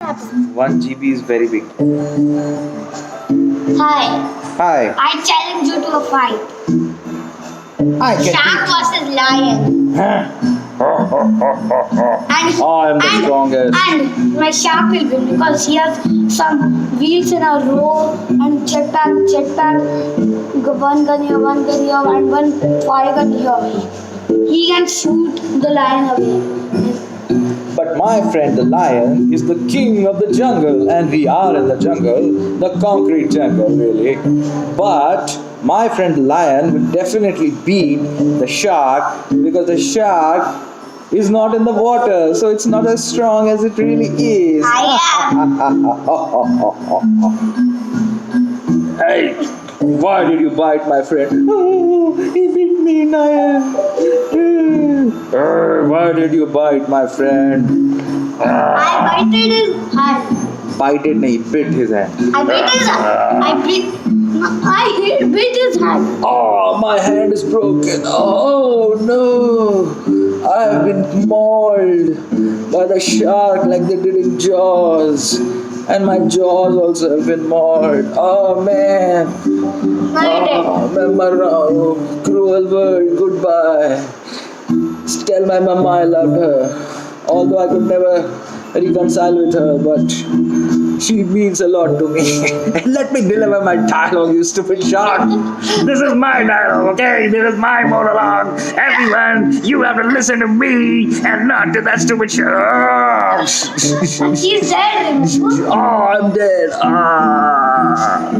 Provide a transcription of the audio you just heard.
happened? 1 GB is very big. Hi. Hi. I challenge you to a fight. I can Shark versus lion. And I am the strongest. And my shark will win because he has some wheels in a row and jetpack, one gun here, and one fire gun here. He can shoot the lion away. But my friend the lion is the king of the jungle, and we are in the jungle, the concrete jungle really. But my friend the lion will definitely beat the shark because the shark is not in the water, so it's not as strong as it really is. Hey, why did you bite my friend? Oh, he bit me, lion. Why did you bite my friend? I bited his hand. Bited nahi, bit his hand. I bit his hand. Oh, my hand is broken. Oh no. I have been mauled by the shark like they did in Jaws. And my jaws also have been mauled. Oh man. Oh, Mama, cruel world, goodbye. Tell my mama I loved her. Although I could never reconcile with her, but she means a lot to me. Let me deliver my dialogue, you stupid shark. This is my dialogue, okay? This is my monologue. Everyone, you have to listen to me and not to that stupid shark. He's dead. Oh, I'm dead. Ah.